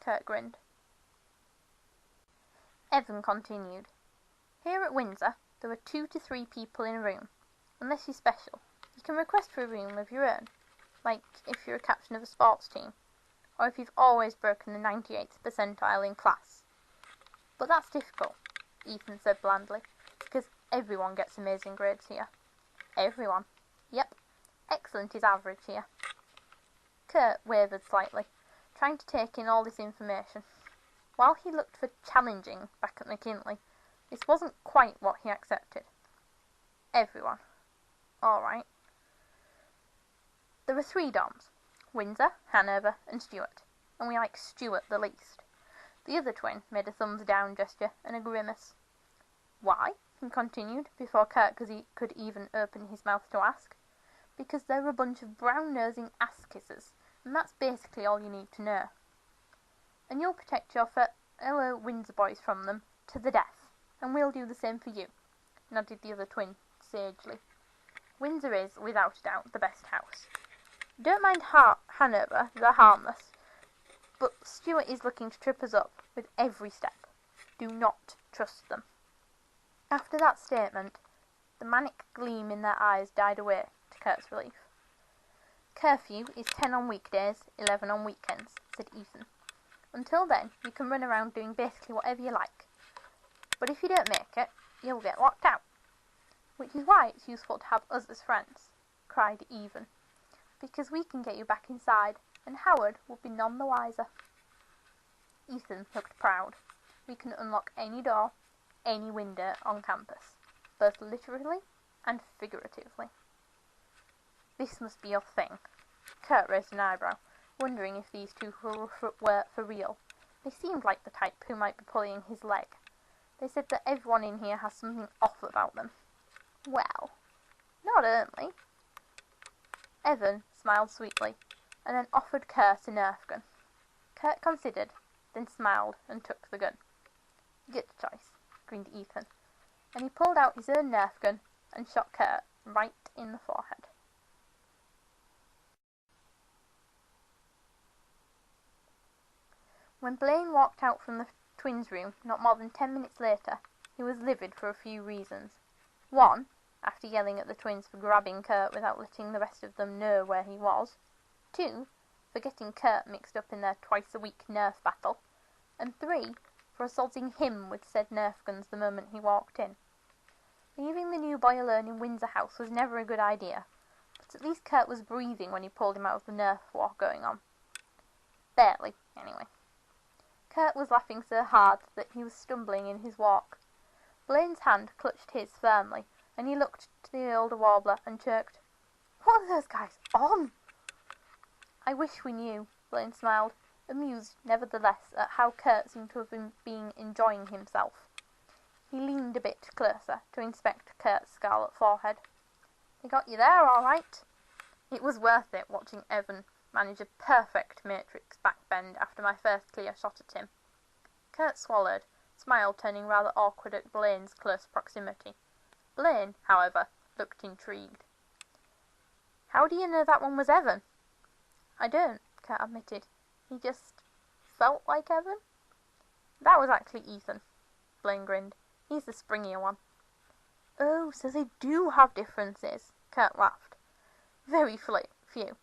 Kurt grinned. Evan continued. Here at Windsor, there are 2 to 3 people in a room. Unless you're special, you can request for a room of your own, like if you're a captain of a sports team, or if you've always broken the 98th percentile in class. But that's difficult, Ethan said blandly, because everyone gets amazing grades here. Everyone. Yep, excellent is average here. Kurt wavered slightly, trying to take in all this information. While he looked for challenging back at McKinley, this wasn't quite what he accepted. Everyone. All right. There are 3 dorms, Windsor, Hanover and Stuart, and we like Stuart the least. The other twin made a thumbs down gesture and a grimace. Why? He continued, before Kurt could even open his mouth to ask. Because they're a bunch of brown-nosing ass-kissers, and that's basically all you need to know. And you'll protect your fellow Windsor boys from them to the death, and we'll do the same for you, nodded the other twin sagely. Windsor is, without a doubt, the best house. Don't mind Hanover, they're harmless, but Stuart is looking to trip us up with every step. Do not trust them. After that statement, the manic gleam in their eyes died away, to Kurt's relief. Curfew is 10 on weekdays, 11 on weekends, said Ethan. Until then, you can run around doing basically whatever you like. But if you don't make it, you'll get locked out. Which is why it's useful to have us as friends, cried Ethan. Because we can get you back inside, and Howard will be none the wiser. Ethan looked proud. We can unlock any door, any window on campus, both literally and figuratively. This must be your thing. Kurt raised an eyebrow, wondering if these 2 were for real. They seemed like the type who might be pulling his leg. They said that everyone in here has something off about them. Well, not only. Evan smiled sweetly, and then offered Kurt a Nerf gun. Kurt considered, then smiled and took the gun. Good choice, grinned Ethan, and he pulled out his own Nerf gun and shot Kurt right in the forehead. When Blaine walked out from the twins' room not more than 10 minutes later, he was livid for a few reasons. 1, after yelling at the twins for grabbing Kurt without letting the rest of them know where he was. 2, for getting Kurt mixed up in their twice-a-week Nerf battle. And 3, for assaulting him with said Nerf guns the moment he walked in. Leaving the new boy alone in Windsor House was never a good idea, but at least Kurt was breathing when he pulled him out of the Nerf war going on. Barely, anyway. Kurt was laughing so hard that he was stumbling in his walk. Blaine's hand clutched his firmly, and he looked to the older warbler and chirked, "What are those guys on?" "I wish we knew," Blaine smiled, amused nevertheless at how Kurt seemed to have been enjoying himself. He leaned a bit closer to inspect Kurt's scarlet forehead. "They got you there, all right." It was worth it watching Evan manage a perfect matrix backbend after my first clear shot at him. Kurt swallowed, smile turning rather awkward at Blaine's close proximity. Blaine, however, looked intrigued. "How do you know that one was Evan?" "I don't," Kurt admitted. "He just felt like Evan." "That was actually Ethan," Blaine grinned. "He's the springier one." "Oh, so they do have differences," Kurt laughed. "Very few."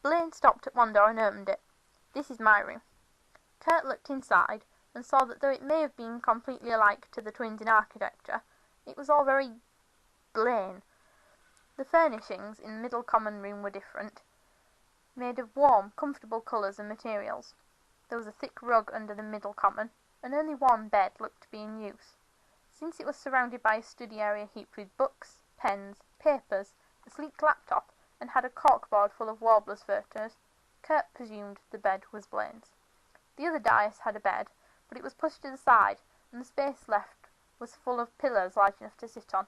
Blaine stopped at one door and opened it. "This is my room." Kurt looked inside and saw that though it may have been completely alike to the twins in architecture, it was all very Blaine. The furnishings in the middle common room were different, made of warm, comfortable colours and materials. There was a thick rug under the middle common, and only one bed looked to be in use. Since it was surrounded by a study area heaped with books, pens, papers, a sleek laptop, and had a corkboard full of warblers' photos, Kurt presumed the bed was Blaine's. The other dais had a bed, but it was pushed to the side, and the space left was full of pillows large enough to sit on.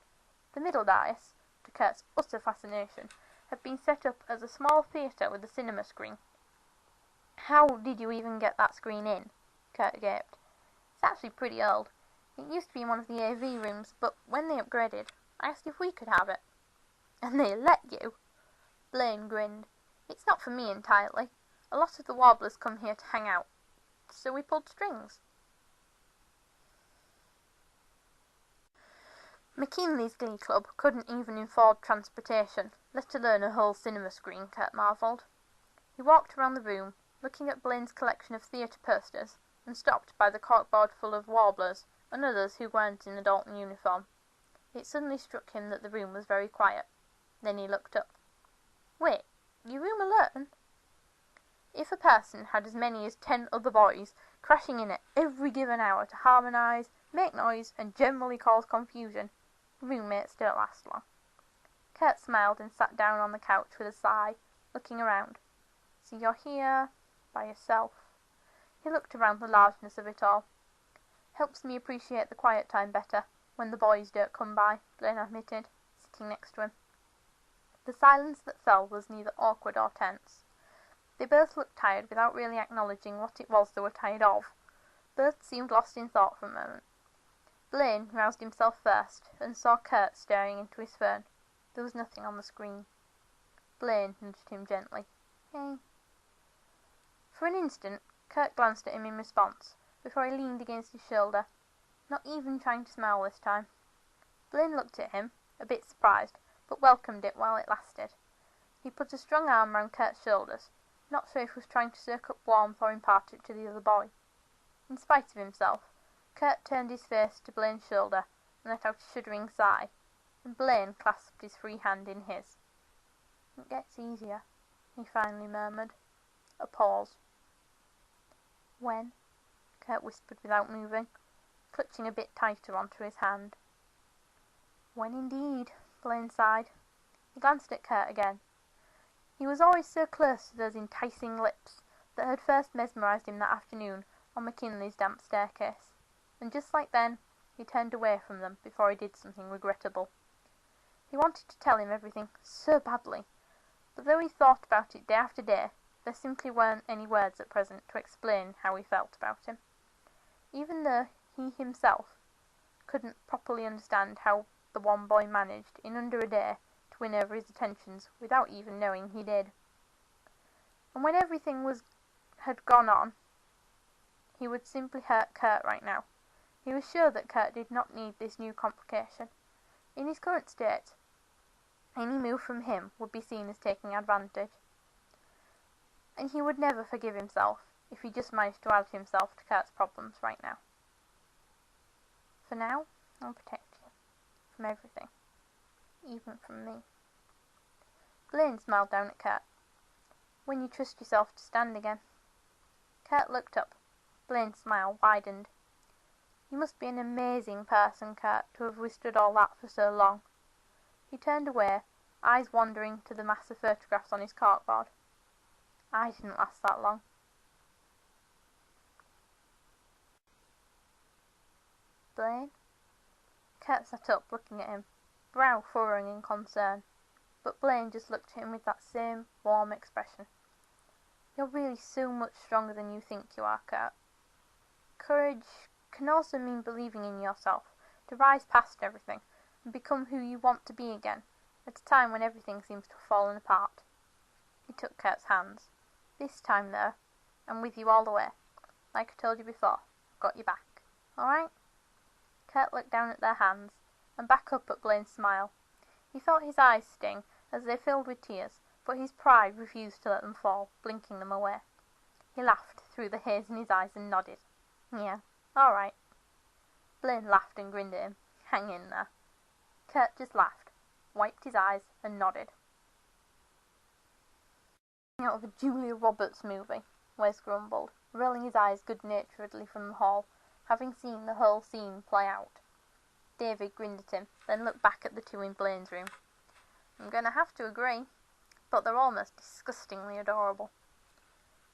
The middle dais, to Kurt's utter fascination, had been set up as a small theatre with a cinema screen. "How did you even get that screen in?" Kurt gaped. "It's actually pretty old. It used to be in one of the AV rooms, but when they upgraded, I asked if we could have it." "And they let you?" Blaine grinned. "It's not for me entirely. A lot of the warblers come here to hang out. so we pulled strings. McKinley's Glee Club couldn't even afford transportation, let alone a whole cinema screen, Kurt marvelled. He walked around the room, looking at Blaine's collection of theatre posters, and stopped by the corkboard full of warblers, and others who weren't in the Dalton uniform. It suddenly struck him that the room was very quiet. Then he looked up. Wait, your room alone? If a person had as many as 10 other boys crashing in at every given hour to harmonise, make noise, and generally cause confusion, roommates don't last long. Kurt smiled and sat down on the couch with a sigh, looking around. So you're here, by yourself. He looked around the largeness of it all. Helps me appreciate the quiet time better, when the boys don't come by, Blaine admitted, sitting next to him. The silence that fell was neither awkward or tense. They both looked tired without really acknowledging what it was they were tired of. Both seemed lost in thought for a moment. Blaine roused himself first, and saw Kurt staring into his phone. There was nothing on the screen. Blaine nudged him gently. Hey. For an instant, Kurt glanced at him in response, before he leaned against his shoulder, not even trying to smile this time. Blaine looked at him, a bit surprised, but welcomed it while it lasted. He put a strong arm round Kurt's shoulders, not sure if he was trying to soak up warmth or impart it to the other boy. In spite of himself, Kurt turned his face to Blaine's shoulder and let out a shuddering sigh, and Blaine clasped his free hand in his. It gets easier, he finally murmured. A pause. When? Kurt whispered without moving, clutching a bit tighter onto his hand. When indeed, Blaine sighed. He glanced at Kurt again. He was always so close to those enticing lips that had first mesmerised him that afternoon on McKinley's damp staircase, and just like then, he turned away from them before he did something regrettable. He wanted to tell him everything so badly, but though he thought about it day after day, there simply weren't any words at present to explain how he felt about him. Even though he himself couldn't properly understand how the one boy managed, in under a day, to win over his attentions without even knowing he did. And when everything had gone on, he would simply hurt Kurt right now. He was sure that Kurt did not need this new complication. In his current state, any move from him would be seen as taking advantage. And he would never forgive himself if he just managed to add himself to Kurt's problems right now. For now, I'll protect you. From everything. Even from me. Blaine smiled down at Kurt. When you trust yourself to stand again. Kurt looked up. Blaine's smile widened. You must be an amazing person, Kurt, to have withstood all that for so long. He turned away, eyes wandering to the mass of photographs on his corkboard. I didn't last that long. Blaine? Kurt sat up, looking at him, brow furrowing in concern, but Blaine just looked at him with that same warm expression. You're really so much stronger than you think you are, Kurt. Courage can also mean believing in yourself, to rise past everything, and become who you want to be again, at a time when everything seems to have fallen apart. He took Kurt's hands. This time, though, I'm with you all the way. Like I told you before, I've got your back. All right? Kurt looked down at their hands, and back up at Blaine's smile. He felt his eyes sting as they filled with tears, but his pride refused to let them fall, blinking them away. He laughed through the haze in his eyes and nodded. Yeah, all right. Blaine laughed and grinned at him. Hang in there. Kurt just laughed, wiped his eyes, and nodded. Out of a Julia Roberts movie, Wes grumbled, rolling his eyes good-naturedly from the hall, having seen the whole scene play out. David grinned at him, then looked back at the two in Blaine's room. I'm going to have to agree, but they're almost disgustingly adorable.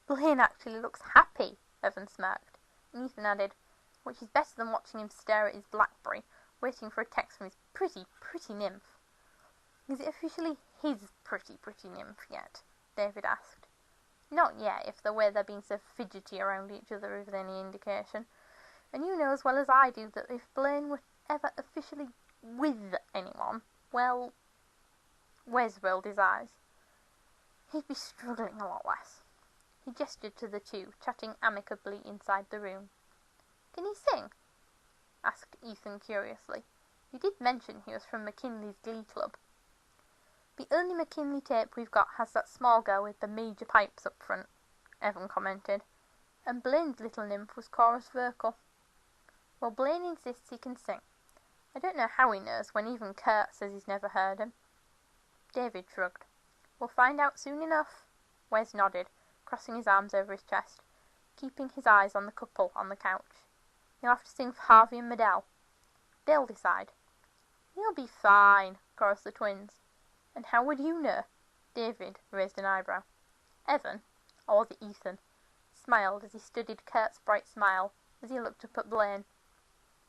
Blaine actually looks happy, Evan smirked, and Ethan added, which is better than watching him stare at his BlackBerry, waiting for a text from his pretty, pretty nymph. Is it officially his pretty, pretty nymph yet? David asked. Not yet, if the way they're being so fidgety around each other is any indication. And you know as well as I do that if Blaine were ever officially with anyone, well, Wes rolled his eyes. He'd be struggling a lot less. He gestured to the two, chatting amicably inside the room. "Can he sing?" asked Ethan curiously. "You did mention he was from McKinley's Glee Club." "The only McKinley tape we've got has that small girl with the major pipes up front," Evan commented. "And Blaine's little nymph was chorus vocal." "Well, Blaine insists he can sing. I don't know how he knows when even Kurt says he's never heard him." David shrugged. "We'll find out soon enough." Wes nodded, crossing his arms over his chest, keeping his eyes on the couple on the couch. "You'll have to sing for Harvey and Medell. They'll decide." "He'll be fine," chorused the twins. "And how would you know?" David raised an eyebrow. Evan, or the Ethan, smiled as he studied Kurt's bright smile as he looked up at Blaine.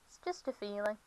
"It's just a feeling."